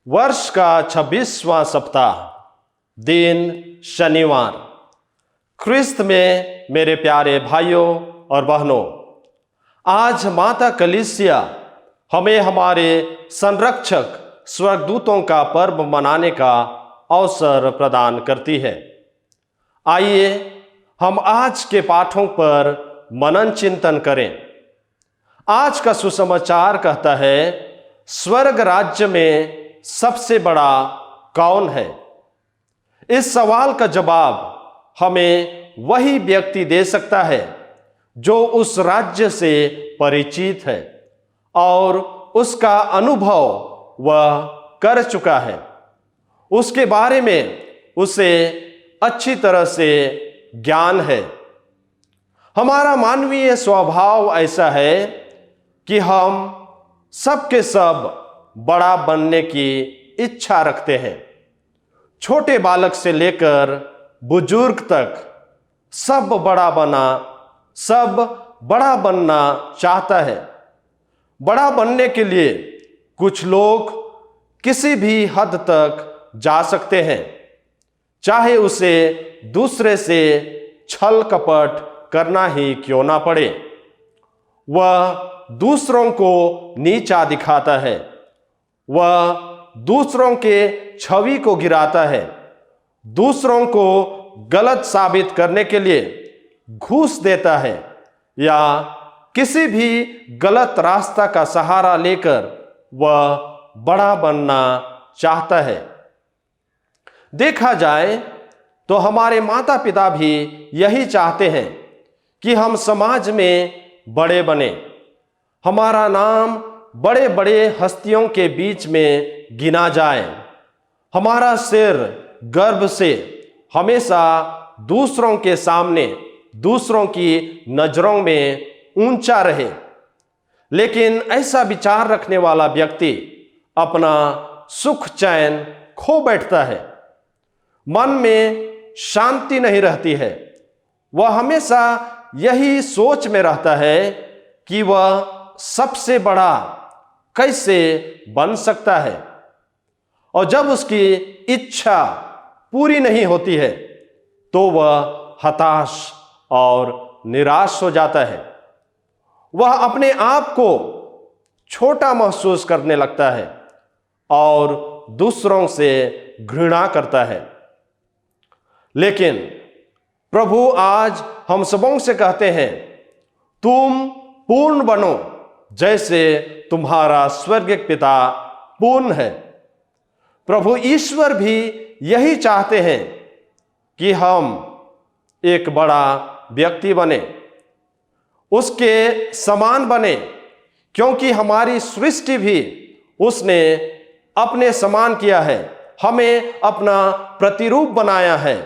वर्ष का 26वां सप्ताह, दिन शनिवार। ख्रिस्त में मेरे प्यारे भाइयों और बहनों, आज माता कलीसिया हमें हमारे संरक्षक स्वर्गदूतों का पर्व मनाने का अवसर प्रदान करती है। आइए हम आज के पाठों पर मनन चिंतन करें। आज का सुसमाचार कहता है, स्वर्ग राज्य में सबसे बड़ा कौन है? इस सवाल का जवाब हमें वही व्यक्ति दे सकता है जो उस राज्य से परिचित है और उसका अनुभव वह कर चुका है। उसके बारे में उसे अच्छी तरह से ज्ञान है। हमारा मानवीय स्वभाव ऐसा है कि हम सबके सब बड़ा बनने की इच्छा रखते हैं। छोटे बालक से लेकर बुजुर्ग तक सब बड़ा बनना चाहता है। बड़ा बनने के लिए कुछ लोग किसी भी हद तक जा सकते हैं, चाहे उसे दूसरे से छल कपट करना ही क्यों ना पड़े। वह दूसरों को नीचा दिखाता है, वह दूसरों के छवि को गिराता है, दूसरों को गलत साबित करने के लिए घूस देता है या किसी भी गलत रास्ता का सहारा लेकर वह बड़ा बनना चाहता है। देखा जाए तो हमारे माता पिता भी यही चाहते हैं कि हम समाज में बड़े बने, हमारा नाम बड़े बड़े हस्तियों के बीच में गिना जाए, हमारा सिर गर्व से हमेशा दूसरों के सामने, दूसरों की नजरों में ऊंचा रहे। लेकिन ऐसा विचार रखने वाला व्यक्ति अपना सुख चैन खो बैठता है। मन में शांति नहीं रहती है। वह हमेशा यही सोच में रहता है कि वह सबसे बड़ा कैसे बन सकता है, और जब उसकी इच्छा पूरी नहीं होती है तो वह हताश और निराश हो जाता है। वह अपने आप को छोटा महसूस करने लगता है और दूसरों से घृणा करता है। लेकिन प्रभु आज हम सबों से कहते हैं, तुम पूर्ण बनो जैसे तुम्हारा स्वर्गिक पिता पूर्ण है। प्रभु ईश्वर भी यही चाहते हैं कि हम एक बड़ा व्यक्ति बने, उसके समान बने, क्योंकि हमारी सृष्टि भी उसने अपने समान किया है, हमें अपना प्रतिरूप बनाया है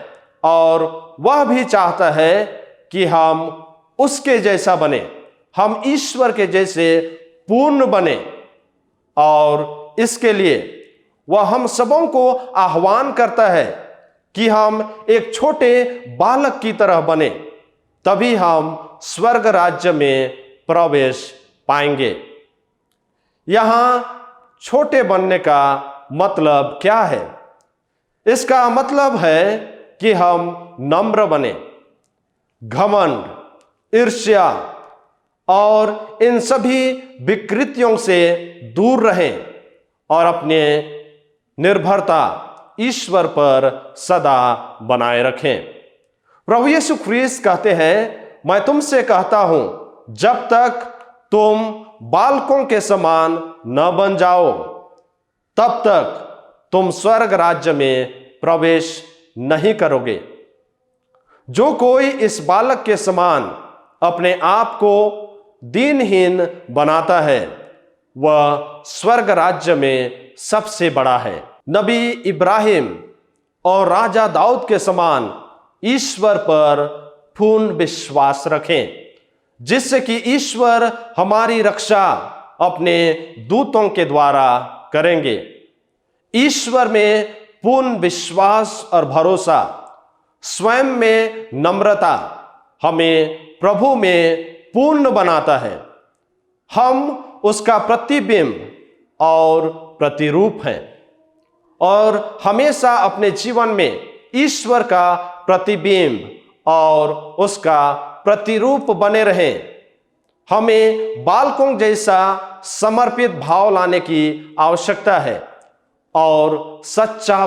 और वह भी चाहता है कि हम उसके जैसा बने, हम ईश्वर के जैसे पूर्ण बने। और इसके लिए वह हम सबों को आह्वान करता है कि हम एक छोटे बालक की तरह बने, तभी हम स्वर्ग राज्य में प्रवेश पाएंगे। यहां छोटे बनने का मतलब क्या है? इसका मतलब है कि हम नम्र बने, घमंड, ईर्ष्या और इन सभी विकृतियों से दूर रहें और अपने निर्भरता ईश्वर पर सदा बनाए रखें। प्रभु यीशु ख्रीस्त कहते हैं, मैं तुमसे कहता हूं, जब तक तुम बालकों के समान न बन जाओ, तब तक तुम स्वर्ग राज्य में प्रवेश नहीं करोगे। जो कोई इस बालक के समान अपने आप को दीनहीन बनाता है, वह स्वर्ग राज्य में सबसे बड़ा है। नबी इब्राहिम और राजा दाऊद के समान ईश्वर पर पूर्ण विश्वास रखें, जिससे कि ईश्वर हमारी रक्षा अपने दूतों के द्वारा करेंगे। ईश्वर में पूर्ण विश्वास और भरोसा, स्वयं में नम्रता हमें प्रभु में पूर्ण बनाता है। हम उसका प्रतिबिंब और प्रतिरूप हैं और हमेशा अपने जीवन में ईश्वर का प्रतिबिंब और उसका प्रतिरूप बने रहें। हमें बालकों जैसा समर्पित भाव लाने की आवश्यकता है और सच्चा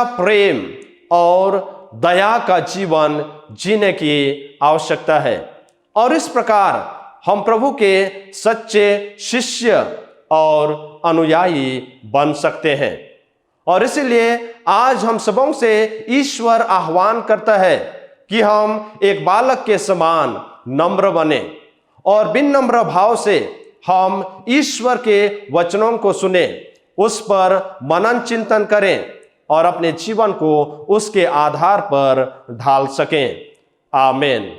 प्रेम और दया का जीवन जीने की आवश्यकता है और इस प्रकार हम प्रभु के सच्चे शिष्य और अनुयायी बन सकते हैं। और इसलिए आज हम सबों से ईश्वर आह्वान करता है कि हम एक बालक के समान नम्र बने और बिन नम्र भाव से हम ईश्वर के वचनों को सुने, उस पर मनन चिंतन करें और अपने जीवन को उसके आधार पर ढाल सकें। आमीन।